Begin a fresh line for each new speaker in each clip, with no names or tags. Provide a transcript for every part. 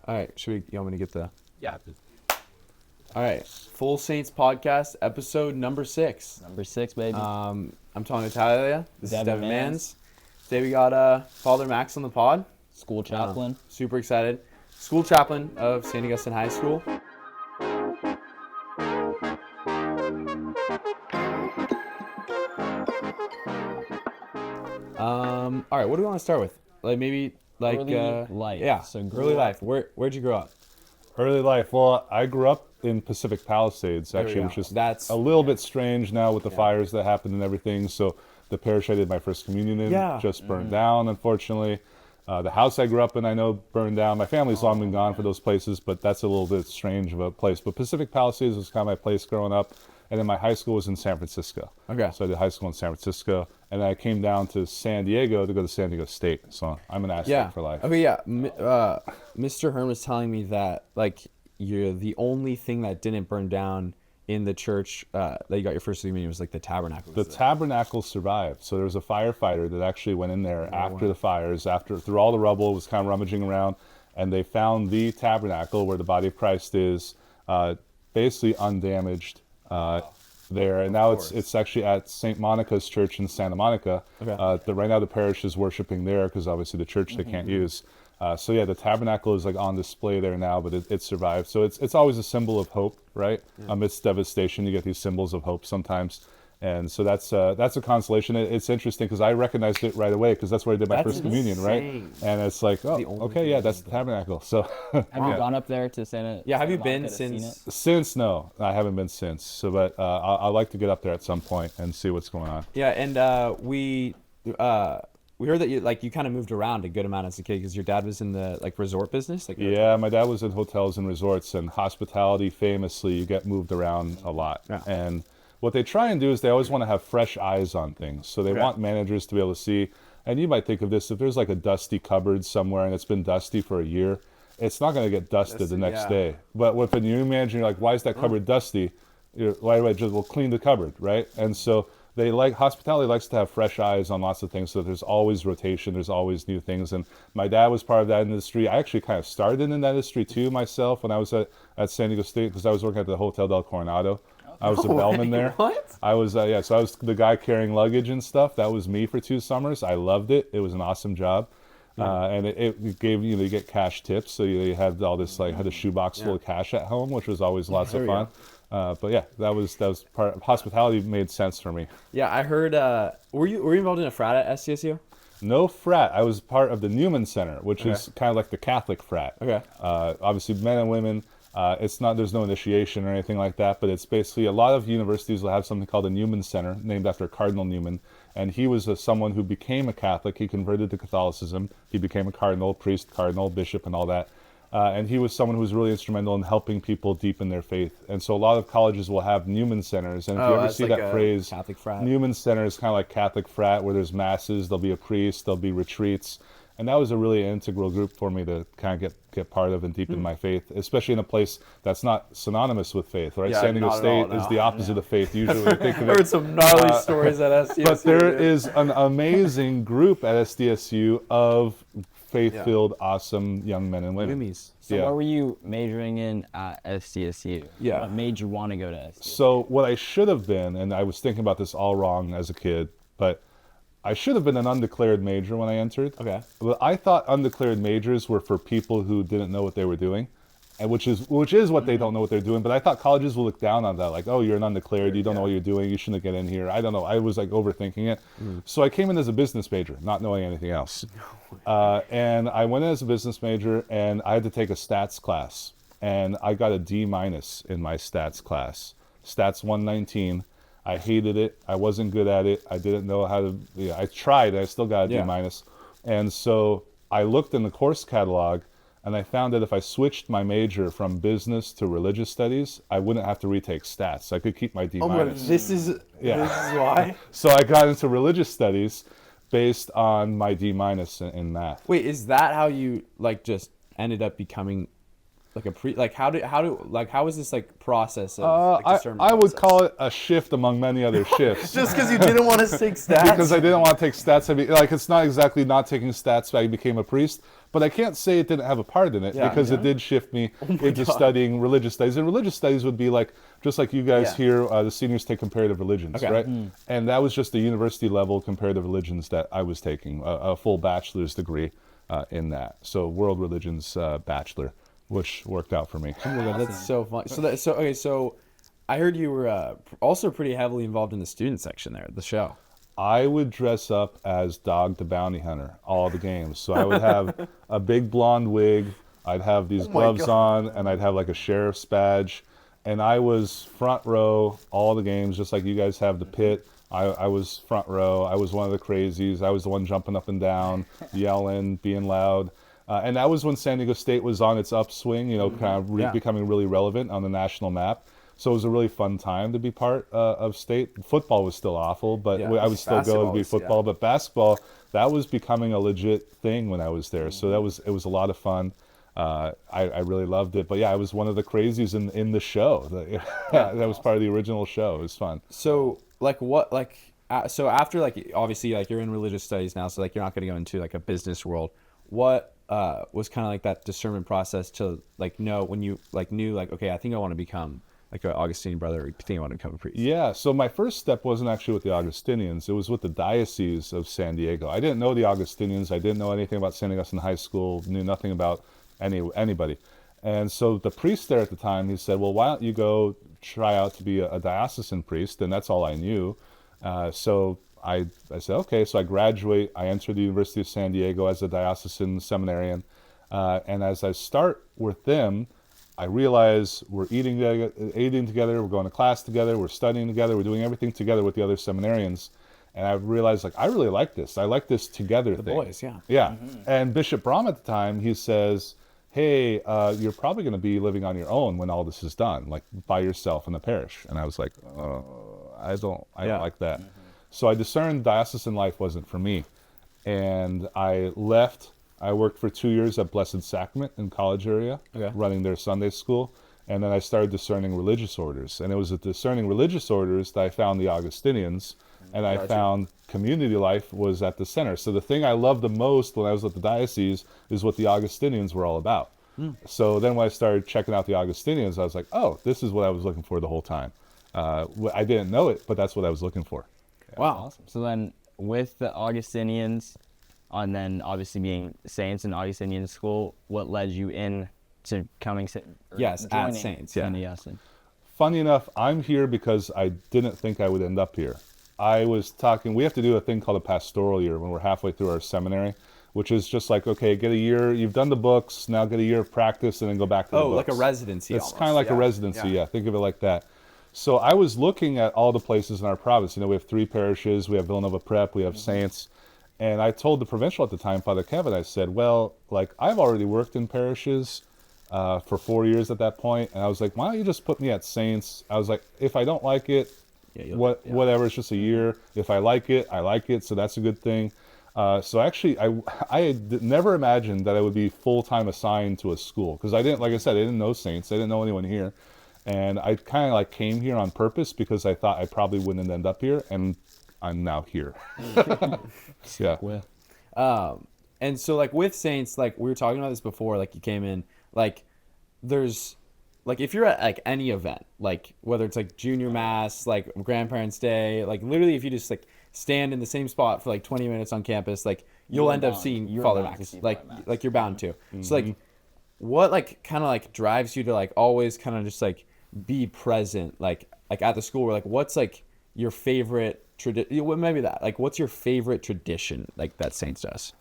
All right, you want me to get the...
Yeah.
All right, Full Saints Podcast, episode number 6.
Number 6, baby.
I'm Tony Battaglia. This is
Devin
Devin Mans. Today we got Father Max on the pod.
School chaplain.
Super excited. School chaplain of St. Augustine High School. All right, what do we want to start with? Early
life.
Yeah,
So
early life. Where'd you grow up?
Early life. Well, I grew up in Pacific Palisades, actually, which is
That's
a little bit strange now with the fires that happened and everything. So the parish I did my first communion in just burned down, unfortunately. The house I grew up in, I know, burned down. My family's long been gone for those places, but that's a little bit strange of a place. But Pacific Palisades was kind of my place growing up. And then my high school was in San Francisco.
Okay.
So I did high school in San Francisco. And then I came down to San Diego to go to San Diego State. So I'm an Aztec for life.
Okay, yeah. Mr. Hearn was telling me that, you're the only thing that didn't burn down in the church that you got your first communion was, the tabernacle.
The tabernacle survived. So there was a firefighter that actually went in there after the fires, through all the rubble, was kind of rummaging around. And they found the tabernacle where the body of Christ is, basically undamaged. There, and now it's actually at St. Monica's Church in Santa Monica. Okay. Right now the parish is worshiping there because obviously the church they can't use. So yeah, the tabernacle is on display there now, but it survived. So it's always a symbol of hope, right? Yeah. Amidst devastation, you get these symbols of hope sometimes. And so that's a consolation. It's interesting because I recognized it right away because that's where I did my first communion, right? And it's like, oh, okay, yeah, that's the tabernacle. So
have you gone up there to Santa?
Yeah, have you
Monica
been since?
Since no, I haven't been since. So, but I'd like to get up there at some point and see what's going on.
Yeah, and we heard that you kind of moved around a good amount as a kid because your dad was in the resort business.
Yeah, my dad was in hotels and resorts and hospitality. Famously, you get moved around a lot, and what they try and do is they always want to have fresh eyes on things. So they want managers to be able to see, and you might think of this, if there's a dusty cupboard somewhere and it's been dusty for a year, it's not going to get dusted the next day. But with a new manager, you're like, why is that cupboard dusty? Why do I just clean the cupboard, right? And so hospitality likes to have fresh eyes on lots of things, so there's always rotation, there's always new things. And my dad was part of that industry. I actually kind of started in that industry too myself when I was at San Diego State because I was working at the Hotel del Coronado. I was a bellman there.
What?
I was, so I was the guy carrying luggage and stuff. That was me for 2 summers. I loved it. It was an awesome job. And it gave, you get cash tips. So you had all this, had a shoebox full of cash at home, which was always lots of fun. But yeah, that was part of hospitality made sense for me.
Yeah, I heard, were you involved in a frat at SDSU?
No frat. I was part of the Newman Center, which is kind of like the Catholic frat. Okay. Obviously men and women. There's no initiation or anything like that, but it's basically a lot of universities will have something called a Newman Center, named after Cardinal Newman, and he was someone who became a Catholic. He converted to Catholicism. He became a cardinal, priest, cardinal, bishop, and all that. And he was someone who was really instrumental in helping people deepen their faith. And so a lot of colleges will have Newman Centers, and if you ever see that phrase,
Catholic frat.
Newman Center is kind of like Catholic frat, where there's masses, there'll be a priest, there'll be retreats. And that was a really integral group for me to kind of get part of and deepen my faith, especially in a place that's not synonymous with faith, right?
Yeah,
San Diego State is the opposite of faith, usually when you think of it.
I heard some gnarly stories at SDSU.
But there is an amazing group at SDSU of faith-filled, awesome young men and women.
So what were you majoring in at SDSU?
Yeah.
What made you want to go to SDSU?
So what I should have been, and I was thinking about this all wrong as a kid, but I should have been an undeclared major when I entered.
Okay.
But I thought undeclared majors were for people who didn't know what they were doing, and which is what they don't know what they're doing. But I thought colleges will look down on that, like, oh, you're an undeclared, you don't know what you're doing, you shouldn't get in here. I don't know. I was overthinking it. So I came in as a business major, not knowing anything else. And I went in as a business major, and I had to take a stats class, and I got a D- in my stats class, stats 119. I hated it. I wasn't good at it. I didn't know how to. I tried. I still got a D-. And so I looked in the course catalog, and I found that if I switched my major from business to religious studies, I wouldn't have to retake stats. I could keep my D-.
This is why?
So I got into religious studies based on my D- in math.
Wait, is that how you just ended up becoming like a pre like how is this like process of like, discernment
I would
process?
call it a shift among many other shifts.
Just because you didn't want to take stats.
Because I didn't want to take stats. It's not exactly not taking stats. I became a priest, but I can't say it didn't have a part in it because it did shift me into studying religious studies. And religious studies would be like, just like you guys here, the seniors take comparative religions, right? And that was just the university level comparative religions that I was taking, a full bachelor's degree in that. So world religions bachelor, which worked out for me.
Oh my God, that's so fun. So I heard you were also pretty heavily involved in the student section there at the show.
I would dress up as Dog the Bounty Hunter all the games. So I would have a big blonde wig, I'd have these gloves on, and I'd have like a sheriff's badge. And I was front row all the games, just like you guys have the pit. I was front row. I was one of the crazies. I was the one jumping up and down, yelling, being loud. And that was when San Diego State was on its upswing, becoming really relevant on the national map. So it was a really fun time to be part of state. Football was still awful, but I would still go to be football. But basketball, that was becoming a legit thing when I was there. So it was a lot of fun. I really loved it. But yeah, I was one of the crazies in the show. That was part of the original show. It was fun.
So so after like obviously like you're in religious studies now, so like you're not going to go into like a business world. What was kind of like that discernment process to like know when you like knew like, okay, I think I want to become like an Augustine brother, or I think I want to become a priest?
Yeah, so my first step wasn't actually with the Augustinians. It was with the Diocese of San Diego. I didn't know the Augustinians. I didn't know anything about St. Augustine High School, knew nothing about anybody. And so the priest there at the time, he said, well, why don't you go try out to be a diocesan priest? And that's all I knew. So I said, okay. So I graduate. I enter the University of San Diego as a diocesan seminarian. And as I start with them, I realize we're eating together, we're going to class together, we're studying together, we're doing everything together with the other seminarians. And I realized, like, I really like this. I like this together thing.
Boys, yeah.
Yeah. Mm-hmm. And Bishop Brahm at the time, he says, hey, you're probably going to be living on your own when all this is done, like by yourself in the parish. And I was like, I don't like that. Mm-hmm. So I discerned diocesan life wasn't for me. And I left. I worked for 2 years at Blessed Sacrament in College area, running their Sunday school. And then I started discerning religious orders. And it was at discerning religious orders that I found the Augustinians. And I found community life was at the center. So the thing I loved the most when I was at the diocese is what the Augustinians were all about. So then when I started checking out the Augustinians, I was like, oh, this is what I was looking for the whole time. I didn't know it, but that's what I was looking for.
Okay, wow. Awesome. So then with the Augustinians, and then obviously being Saints in Augustinian school, what led you in to coming
at Saints,
Funny enough, I'm here because I didn't think I would end up here. I was talking, we have to do a thing called a pastoral year when we're halfway through our seminary, which is just like, okay, get a year, you've done the books, now get a year of practice and then go back to the books.
Oh, like a residency.
It's kind of like a residency, think of it like that. So I was looking at all the places in our province. You know, we have 3 parishes, we have Villeneuve Prep, we have Saints. And I told the provincial at the time, Father Kevin, I said, well, like, I've already worked in parishes for 4 years at that point. And I was like, why don't you just put me at Saints? I was like, if I don't like it, whatever, it's just a year. If I like it, I like it. So that's a good thing. So actually, I never imagined that I would be full-time assigned to a school. Because I didn't, like I said, I didn't know Saints. I didn't know anyone here. And I kind of like came here on purpose because I thought I probably wouldn't end up here. And I'm now here.
And so like with Saints, like we were talking about this before, like you came in, like there's like if you're at like any event, like whether it's like junior mass, like grandparents' day, like literally if you just like stand in the same spot for like 20 minutes on campus, like you'll end up seeing Father Max, like you're bound to. Mm-hmm. So like what like kind of like drives you to like always kind of just like be present, like at the school, where like what's like your favorite tradition? Maybe that, like what's your favorite tradition like that Saints does?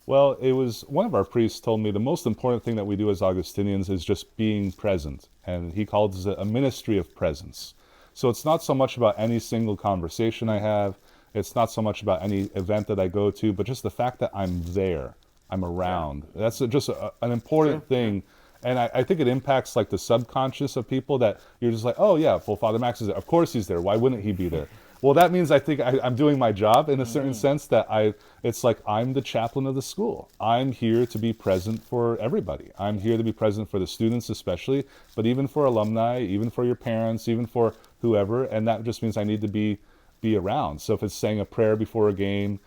Well, it was one of our priests told me the most important thing that we do as Augustinians is just being present. And he calls it a ministry of presence. So it's not so much about any single conversation I have. It's not so much about any event that I go to, but just the fact that I'm there, I'm around. Yeah. That's just an important thing. And I think it impacts like the subconscious of people that you're just like, oh yeah, well, Father Max is there. Of course he's there. Why wouldn't he be there? Well, that means I think I'm doing my job in a certain sense that it's like I'm the chaplain of the school. I'm here to be present for everybody. I'm here to be present for the students especially, but even for alumni, even for your parents, even for whoever. And that just means I need to be around. So if it's saying a prayer before a game,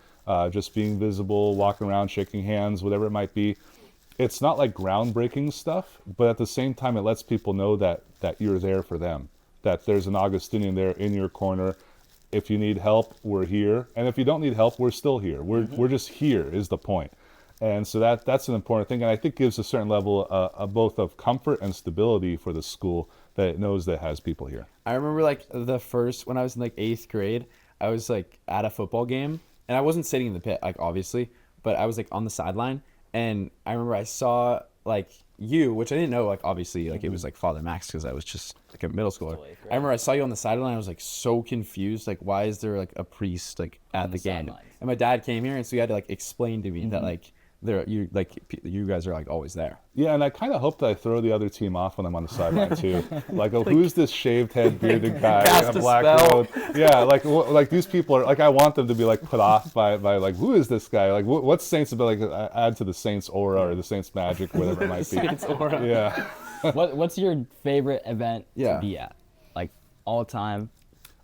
just being visible, walking around, shaking hands, whatever it might be, it's not like groundbreaking stuff, but at the same time, it lets people know that you're there for them, that there's an Augustinian there in your corner. If you need help, we're here. And if you don't need help, we're still here. We're just here is the point. And so that's an important thing. And I think gives a certain level of both of comfort and stability for the school that it knows that it has people here.
I remember like when I was in like 8th grade, I was like at a football game and I wasn't sitting in the pit, like obviously, but I was like on the sideline. And I remember I saw like you, which I didn't know, like obviously, like it was like Father Max because I was just like a middle schooler. I remember I saw you on the sideline. I was like so confused. Like, why is there like a priest like at the game? And my dad came here, and so he had to like explain to me that like you guys are like always there.
Yeah, and I kind of hope that I throw the other team off when I'm on the sideline too. Like, oh, who's this shaved head, bearded guy in a black robe? Yeah, like these people are like, I want them to be like put off by like, who is this guy? Like, what's Saints about? Like, add to the Saints aura or the Saints magic, whatever it might be.
Saints aura.
Yeah.
What's your favorite event to be at? Like all time?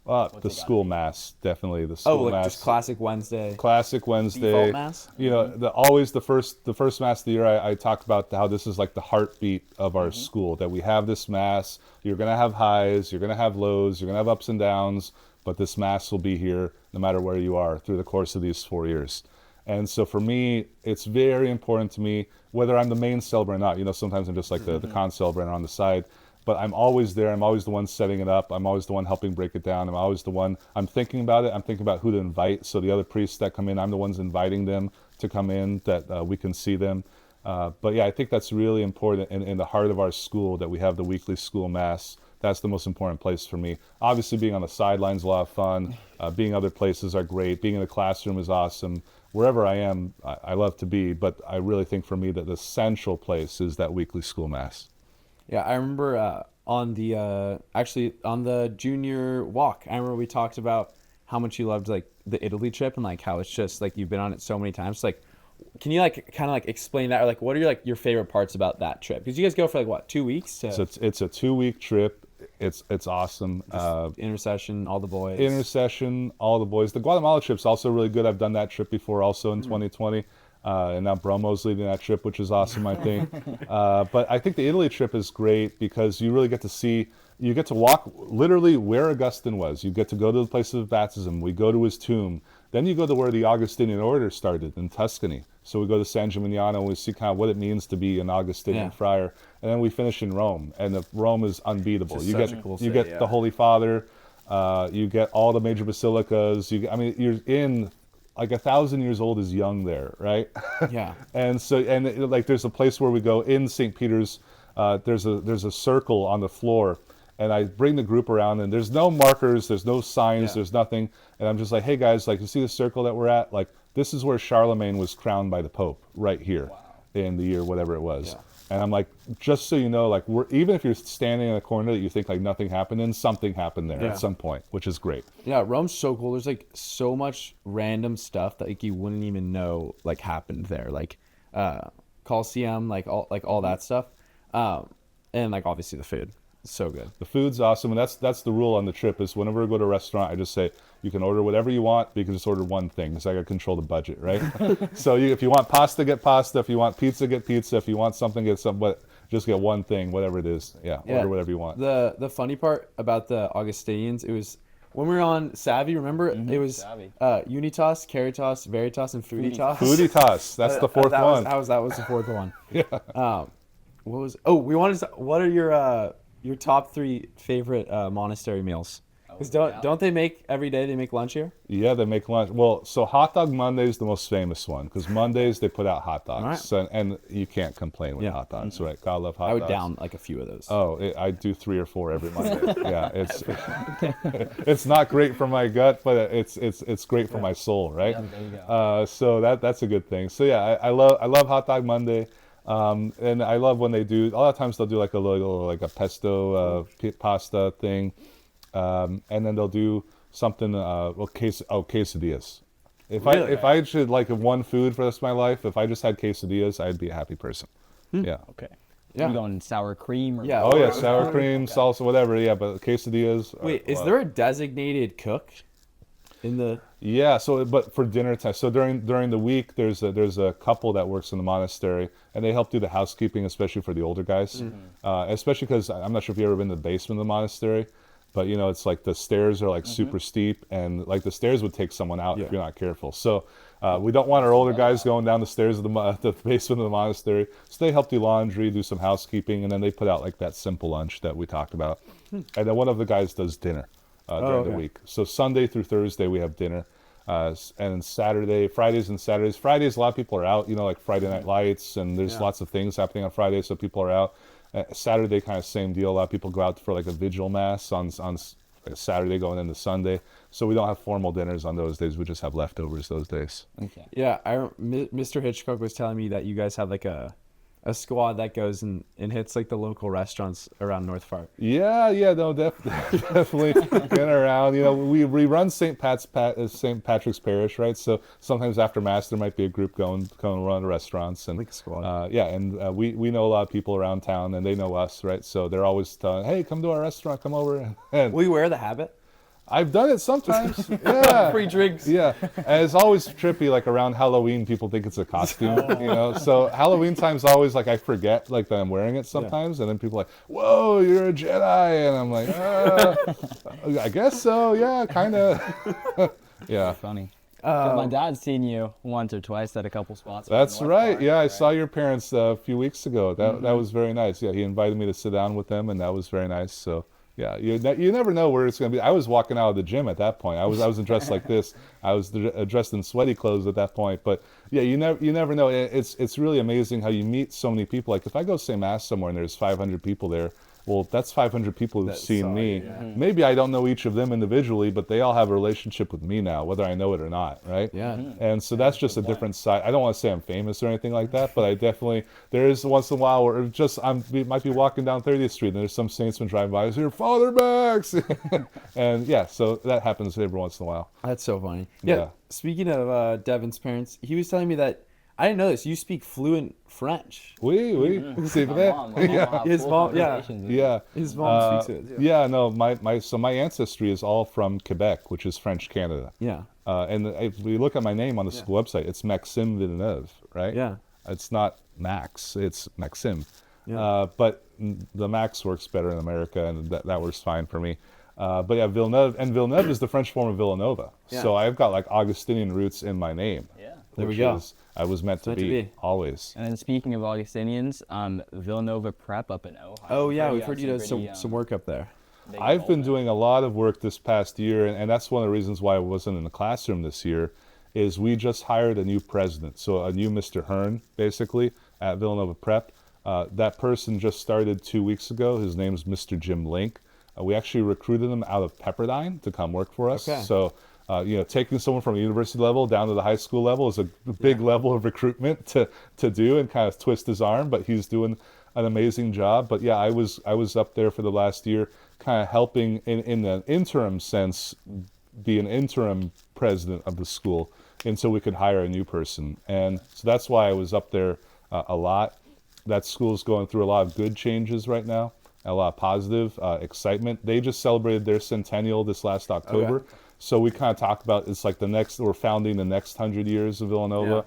The school mass, definitely the school mass.
Just classic Wednesday.
Classic Wednesday.
Default mass.
You know, always the first mass of the year. I talk about how this is like the heartbeat of our school. That we have this mass. You're gonna have highs. You're gonna have lows. You're gonna have ups and downs. But this mass will be here no matter where you are through the course of these 4 years. And so for me, it's very important to me whether I'm the main celebrant or not. You know, sometimes I'm just like the con-celebrant on the side. But I'm always there. I'm always the one setting it up. I'm always the one helping break it down. I'm always the one, I'm thinking about it. I'm thinking about who to invite. So the other priests that come in, I'm the ones inviting them to come in, that we can see them. But yeah, I think that's really important in the heart of our school, that we have the weekly school mass. That's the most important place for me. Obviously, being on the sidelines is a lot of fun. Being other places are great. Being in the classroom is awesome. Wherever I am, I love to be. But I really think for me that the central place is that weekly school mass.
Yeah, I remember on the junior walk, I remember we talked about how much you loved like the Italy trip and like how it's just like you've been on it so many times. Like, can you like kind of like explain that, or like what are your favorite parts about that trip? Because you guys go for like what, 2 weeks?
So it's a 2-week trip. It's awesome.
Intercession, all the boys.
Intercession, all the boys. The Guatemala trip's also really good. I've done that trip before, also in 2020. And now Bromo's leading that trip, which is awesome, I think. But I think the Italy trip is great because you really get to see, you get to walk literally where Augustine was. You get to go to the place of baptism. We go to his tomb. Then you go to where the Augustinian order started in Tuscany. So we go to San Gimignano and we see kind of what it means to be an Augustinian friar. And then we finish in Rome. And Rome is unbeatable. You get the Holy Father. You get all the major basilicas. You're in... like 1,000 years old is young there, right?
Yeah.
And there's a place where we go in St. Peter's. There's a circle on the floor, and I bring the group around, and there's no markers, there's no signs, there's nothing, and I'm just like, hey guys, like you see the circle that we're at? Like this is where Charlemagne was crowned by the Pope, right here, in the year whatever it was. Yeah. And I'm like, just so you know, like even if you're standing in a corner that you think like nothing happened in, something happened there at some point, which is great.
Yeah, Rome's so cool. There's like so much random stuff that like you wouldn't even know like happened there, like Colosseum, like all that stuff, and like obviously the food. It's so good.
The food's awesome, and that's the rule on the trip is whenever we go to a restaurant, I just say, you can order whatever you want, but you can just order one thing, because I got to control the budget, right? So if you want pasta, get pasta. If you want pizza, get pizza. If you want something, get something, but just get one thing, whatever it is. Yeah, order whatever you want.
The funny part about the Augustinians, it was when we were on Savvy, remember? It was Unitas, Caritas, Veritas, and Fooditas.
Fooditas, that's the fourth one.
That was the fourth one.
Yeah.
What are your top 3 favorite monastery meals? Because don't they make every day? They make lunch here.
Yeah, they make lunch. Well, so Hot Dog Monday is the most famous one because Mondays they put out hot dogs, and you can't complain with hot dogs, right? God love hot dogs.
I would down like a few of those.
I do 3 or 4 every Monday. Yeah, it's not great for my gut, but it's great for my soul, right?
Yeah, there you go.
So that's a good thing. So yeah, I love Hot Dog Monday. And I love when they do. A lot of times they'll do like a pesto pasta thing. And then they'll do something. Quesadillas.
Really?
If I should like have one food for the rest of my life, if I just had quesadillas, I'd be a happy person. Yeah.
Okay.
Yeah.
You going sour cream or
Yeah.
Oh yeah, sour cream, salsa, whatever. Yeah, but quesadillas.
Wait, is
well,
there a designated cook in the?
Yeah. So, but for dinner time. So during the week, there's a couple that works in the monastery, and they help do the housekeeping, especially for the older guys. Especially because I'm not sure if you've ever been to the basement of the monastery, but you know it's like the stairs are like super steep, and like the stairs would take someone out if you're not careful. So. We don't want our older guys going down the stairs of the basement of the monastery. So they help do laundry, do some housekeeping, and then they put out like that simple lunch that we talked about. And then one of the guys does dinner during the week. So Sunday through Thursday we have dinner. And Fridays and Saturdays. Fridays, a lot of people are out, you know, like Friday Night Lights, and there's lots of things happening on Friday, so people are out. Saturday, kind of same deal. A lot of people go out for like a vigil mass on Saturday going into Sunday. So we don't have formal dinners on those days. We just have leftovers those days.
Okay.
Yeah, Mr. Hitchcock was telling me that you guys have like a squad that goes and hits like the local restaurants around North Park.
Yeah, no, definitely getting around. You know, we run St. Patrick's Parish, right? So sometimes after mass there might be a group going around restaurants, and
Like a squad.
we know a lot of people around town, and they know us, right? So they're always telling, hey, come to our restaurant, come over. And
Will you wear the habit?
I've done it sometimes. Yeah.
Free drinks.
Yeah, and it's always trippy. Like around Halloween, people think it's a costume, you know. So Halloween time's always like I forget like that I'm wearing it sometimes, and then people are like, "Whoa, you're a Jedi," and I'm like, "I guess so. Yeah, kind of." Yeah,
Funny. 'Cause my dad's seen you once or twice at a couple spots.
that's
in North
right.
Park,
Yeah, I saw your parents a few weeks ago. That was very nice. Yeah, he invited me to sit down with them, and that was very nice. So. Yeah, you never know where it's going to be. I was walking out of the gym at that point. I wasn't dressed like this. I was dressed in sweaty clothes at that point. But yeah, you never know. It's really amazing how you meet so many people. Like if I go say mass somewhere and there's 500 people there, well, that's 500 people who've seen me.
you, yeah.
Maybe I don't know each of them individually, but they all have a relationship with me now, whether I know it or not, right?
Yeah.
And so that's just a different side. I don't want to say I'm famous or anything like that, but I definitely, there is once in a while where we might be walking down 30th Street and there's some saintsman driving by, "Is your Father Max?" And yeah, so that happens every once in a while.
That's so funny. Yeah.
Yeah.
Speaking of Devin's parents, he was telling me that I didn't know this. You speak fluent French.
Oui, c'est
My
vrai.
mom will have
His
full
mom- yeah.
conversations with you.
Yeah.
His mom speaks it. Too.
Yeah, no, my ancestry is all from Quebec, which is French Canada.
Yeah.
And if we look at my name on the school website, it's Maxime Villeneuve, right?
Yeah.
It's not Max, it's Maxime.
Yeah.
But the Max works better in America, and that works fine for me. But yeah, Villeneuve, and Villeneuve is the French form of Villanova.
Yeah.
So I've got like Augustinian roots in my name.
Yeah.
There we
which
go.
is- I was meant to
meant to
be,
be.
always.
And then speaking of Augustinians, Villanova Prep up in Ohio.
Oh yeah,
You
we've
got
heard you do
pretty,
some work up there.
big
I've been
involvement.
doing a lot of work this past year, and that's one of the reasons why I wasn't in the classroom this year, is we just hired a new president, so a new Mr. Hearn, basically, at Villanova Prep. That person just started 2 weeks ago. His name's Mr. Jim Link. We actually recruited him out of Pepperdine to come work for us.
Okay.
So, taking someone from a university level down to the high school level is a big level of recruitment to do and kind of twist his arm, but he's doing an amazing job. But yeah, I was up there for the last year, kind of helping in the interim sense, be an interim president of the school until we could hire a new person. And so that's why I was up there a lot. That school's going through a lot of good changes right now, a lot of positive excitement. They just celebrated their centennial this last October.
Okay.
So we kind of talked about it's like we're founding the next 100 years of Villanova.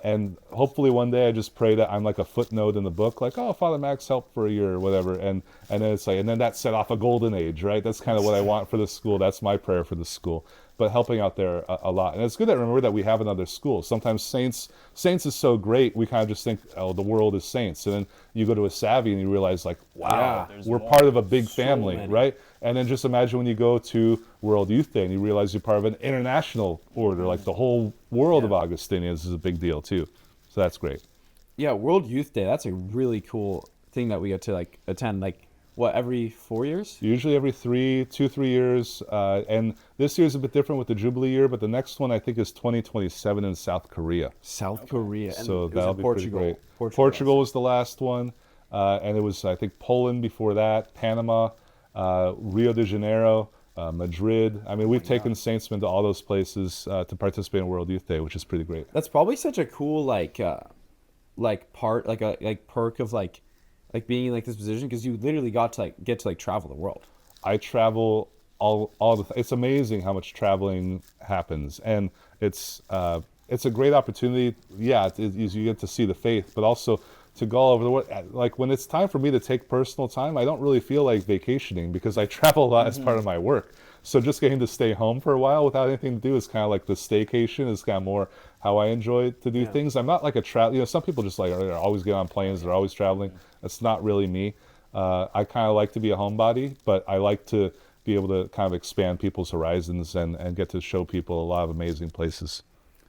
And hopefully one day I just pray that I'm like a footnote in the book, like, oh, Father Max helped for a year or whatever. And then it's like, and then that set off a golden age, right? That's kind of what I want for the school. That's my prayer for the school. But helping out there a lot. And it's good to remember that we have another school. Sometimes Saints is so great, we kind of just think, oh, the world is Saints. And then you go to a Savvy and you realize, like, wow,
Yeah,
we're part of a big
So
family,
many.
right? And then just imagine when you go to World Youth Day and you realize you're part of an international order, like the whole world of Augustinians is a big deal too. So that's great.
Yeah, World Youth Day. That's a really cool thing that we get to like attend. Like what, every 4 years?
Usually every 3 years. And this year's a bit different with the Jubilee year, but the next one I think is 2027 in South Korea.
South Korea. And
So
it was
that'll
in
be
Portugal.
pretty great. Portugal was the last one. And it was, I think, Poland before that, Panama, Rio de Janeiro, Madrid. I mean, we've taken Saintsmen to all those places to participate in World Youth Day, which is pretty great.
That's probably such a cool part like perk of like being in like this position, because you literally got to get to travel the world.
I travel it's amazing how much traveling happens, and it's a great opportunity. Yeah, you get to see the faith, but also to go all over the world. Like when it's time for me to take personal time, I don't really feel like vacationing because I travel a lot as part of my work. So just getting to stay home for a while without anything to do is kind of like the staycation is kind of more how I enjoy to do things. I'm not like a travel. Some people just are always get on planes. They're always traveling. That's not really me. I kind of like to be a homebody, but I like to be able to kind of expand people's horizons and get to show people a lot of amazing places.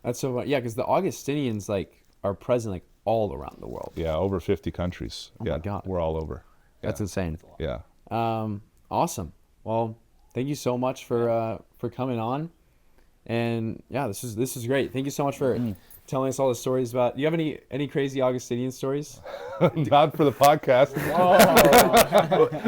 That's so yeah, because the Augustinians are present all around the world.
Yeah, over 50 countries.
Oh my God.
We're all over.
That's insane.
Yeah.
Awesome. Well, thank you so much for coming on, and yeah, this is great. Thank you so much for telling us all the stories about. Do you have any crazy Augustinian stories?
Not for the podcast.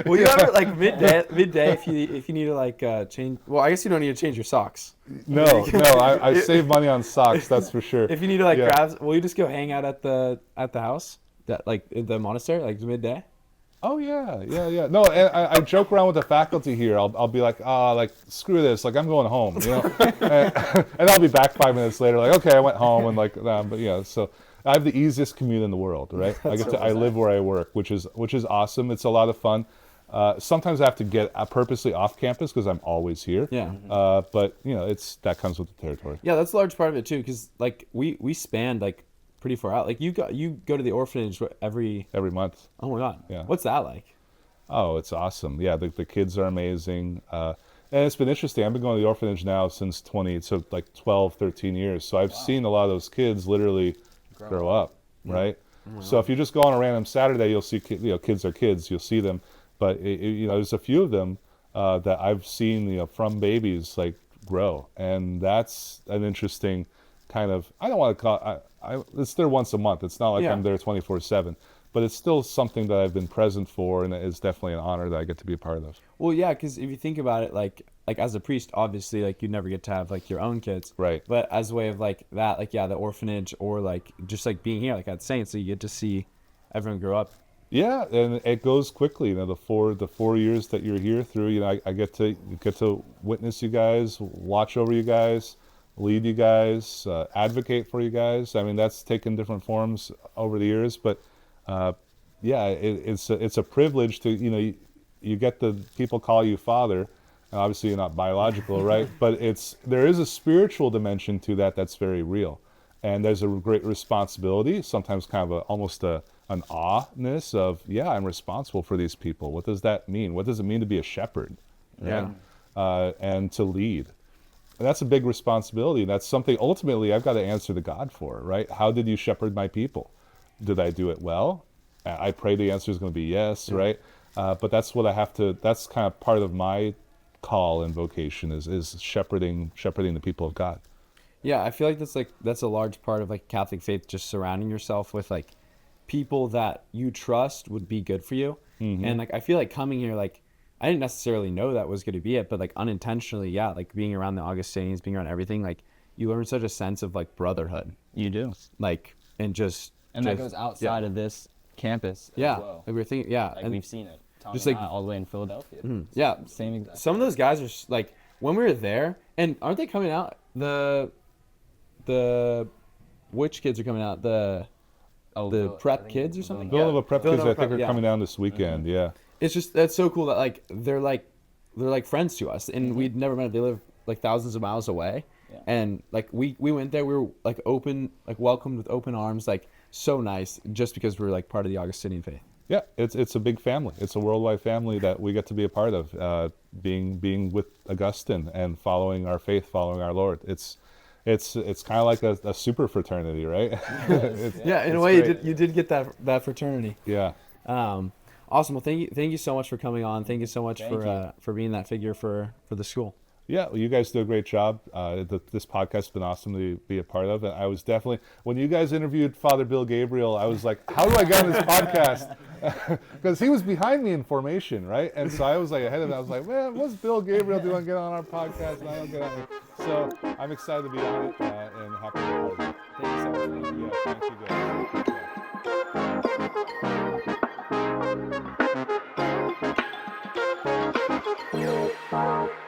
Well, you have it midday if you need to change. Well, I guess you don't need to change your socks.
No, I save money on socks. That's for sure.
If you need to grab, will you just go hang out at the house that in the monastery midday?
Oh yeah. No, and I joke around with the faculty here. I'll be like, screw this, I'm going home, and I'll be back 5 minutes later, okay, I went home, and but yeah, so I have the easiest commute in the world, right? I live where I work, which is awesome. It's a lot of fun. Sometimes I have to get purposely off campus because I'm always here.
Yeah.
But that comes with the territory.
Yeah, that's a large part of it too, because we spanned pretty far out. You go to the orphanage every
month.
Oh my God.
Yeah.
What's that like?
Oh, it's awesome. Yeah, the kids are amazing. And it's been interesting. I've been going to the orphanage now since 12, 13 years. So I've seen a lot of those kids literally grow up, right? Mm-hmm. So if you just go on a random Saturday, you'll see kids are kids. You'll see them, but there's a few of them that I've seen from babies grow, and that's an interesting kind of. I don't want to call. It's there once a month. It's not like I'm there 24/7, but it's still something that I've been present for, and it's definitely an honor that I get to be a part of.
Well, yeah, because if you think about it, like as a priest, obviously, you never get to have your own kids,
right? But
as a way of that, the orphanage, or just being here, at Saints, so you get to see everyone grow up.
Yeah, and it goes quickly. The 4 years that you're here through, I get to witness you guys, watch over you guys, lead you guys, advocate for you guys. I mean, that's taken different forms over the years, but it's a privilege to you get the people call you father. And obviously, you're not biological, right? But there is a spiritual dimension to that that's very real, and there's a great responsibility. Sometimes kind of almost an awe-ness of I'm responsible for these people. What does that mean? What does it mean to be a shepherd? Right?
Yeah,
and to lead. And that's a big responsibility. That's something ultimately I've got to answer to God for, right? How did you shepherd my people? Did I do it well? I pray the answer is going to be yes, right? But that's what I have to. That's kind of part of my call and vocation is shepherding the people of God.
Yeah, I feel like that's a large part of Catholic faith. Just surrounding yourself with people that you trust would be good for you, and I feel coming here I didn't necessarily know that was going to be it, but unintentionally, being around the Augustinians, being around everything, you learn such a sense of brotherhood.
You do.
And
that goes outside of this campus.
Yeah.
As well.
We're thinking, and
we've seen it. Tommy
just
and I, all the way in Philadelphia.
Yeah.
Same exact.
Some of those guys are when we were there, and aren't they coming out? Which kids are coming out? The prep kids or something?
Villeneuve prep kids, I think, are coming down this weekend.
Mm-hmm.
Yeah.
It's just that's so cool that they're friends to us, and we'd never met. They live thousands of miles away, and we went there. We were open, welcomed with open arms, so nice, just because we're part of the Augustinian faith.
Yeah, it's a big family. It's a worldwide family that we get to be a part of, being with Augustine and following our faith, following our Lord. It's kind of like a super fraternity, right?
In a way, you did get that fraternity.
Yeah.
Awesome. Well, thank you so much for coming on. Thank you so much for being that figure for the school.
Yeah, well, you guys do a great job. This podcast has been awesome to be a part of. And I was definitely, when you guys interviewed Father Bill Gabriel, I was like, how do I get on this podcast? because he was behind me in formation, right? And so I was like ahead of him. I was like, man, what's Bill Gabriel doing get on our podcast? And I don't get on it. So I'm excited to be on it and happy to be part of it.
Thank you so much.
Yeah, thank you guys.